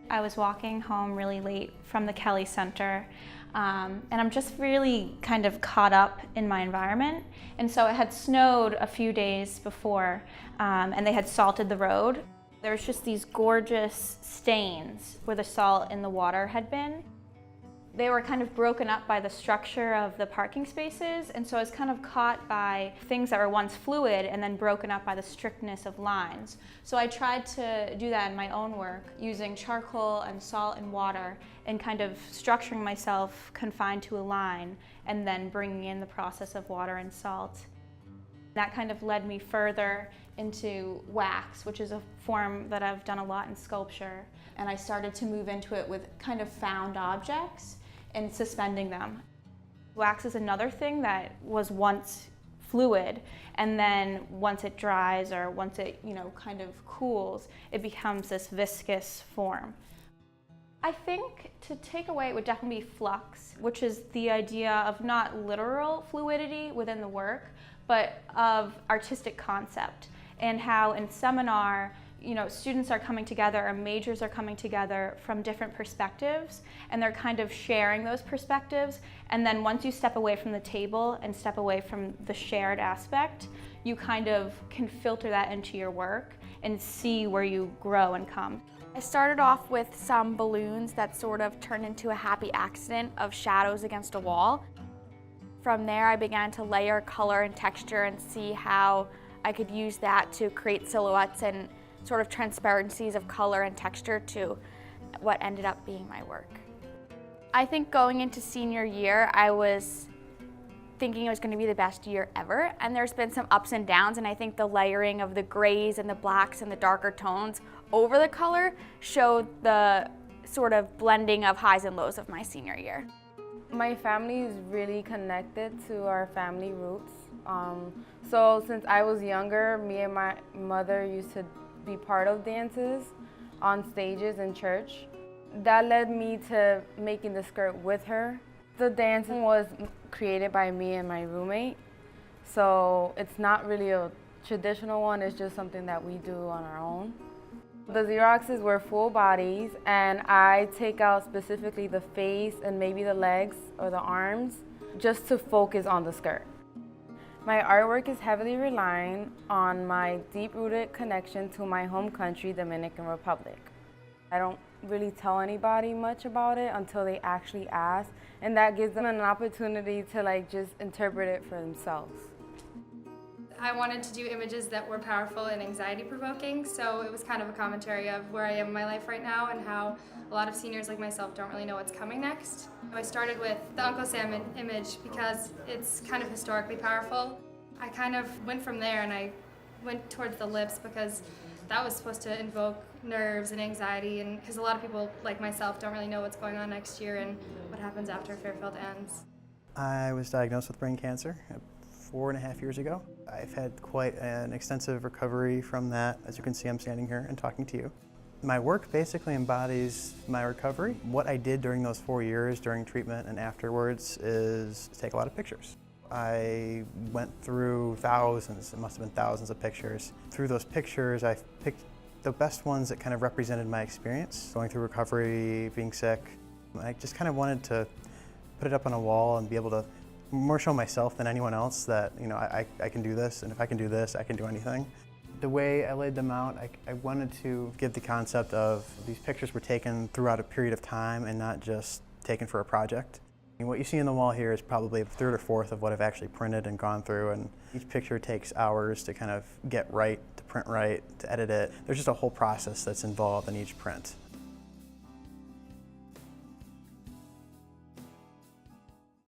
I was walking home really late from the Kelly Center, and I'm just really kind of caught up in my environment. And so it had snowed a few days before, and they had salted the road. There was just these gorgeous stains where the salt in the water had been. They were kind of broken up by the structure of the parking spaces, and so I was kind of caught by things that were once fluid and then broken up by the strictness of lines. So I tried to do that in my own work, using charcoal and salt and water and kind of structuring myself confined to a line and then bringing in the process of water and salt. That kind of led me further into wax, which is a form that I've done a lot in sculpture. And I started to move into it with kind of found objects and suspending them. Wax is another thing that was once fluid, and then once it dries or once it, kind of cools, it becomes this viscous form. I think to take away it would definitely be flux, which is the idea of not literal fluidity within the work, but of artistic concept, and how in seminar, students are coming together or majors are coming together from different perspectives, and they're kind of sharing those perspectives. And then once you step away from the table and step away from the shared aspect, you kind of can filter that into your work and see where you grow and come. I started off with some balloons that sort of turned into a happy accident of shadows against a wall. From there, I began to layer color and texture and see how I could use that to create silhouettes and sort of transparencies of color and texture to what ended up being my work. I think going into senior year, I was thinking it was going to be the best year ever, and there's been some ups and downs, and I think the layering of the grays and the blacks and the darker tones over the color showed the sort of blending of highs and lows of my senior year. My family is really connected to our family roots. So since I was younger, me and my mother used to be part of dances on stages in church. That led me to making the skirt with her. The dancing was created by me and my roommate, so it's not really a traditional one, it's just something that we do on our own. The Xeroxes were full bodies, and I take out specifically the face and maybe the legs or the arms just to focus on the skirt. My artwork is heavily relying on my deep-rooted connection to my home country, Dominican Republic. I don't really tell anybody much about it until they actually ask, and that gives them an opportunity to just interpret it for themselves. I wanted to do images that were powerful and anxiety-provoking, so it was kind of a commentary of where I am in my life right now and how a lot of seniors like myself don't really know what's coming next. I started with the Uncle Sam image because it's kind of historically powerful. I kind of went from there, and I went towards the lips because that was supposed to invoke nerves and anxiety, and because a lot of people like myself don't really know what's going on next year and what happens after Fairfield ends. I was diagnosed with brain cancer 4.5 years ago. I've had quite an extensive recovery from that. As you can see, I'm standing here and talking to you. My work basically embodies my recovery. What I did during those 4 years, during treatment and afterwards, is take a lot of pictures. I went through thousands, it must have been thousands of pictures. Through those pictures, I picked the best ones that kind of represented my experience, going through recovery, being sick. I just kind of wanted to put it up on a wall and be able to more show myself than anyone else that, I can do this, and if I can do this, I can do anything. The way I laid them out, I wanted to give the concept of these pictures were taken throughout a period of time and not just taken for a project. And what you see on the wall here is probably a third or fourth of what I've actually printed and gone through, and each picture takes hours to kind of get right, to print right, to edit it. There's just a whole process that's involved in each print.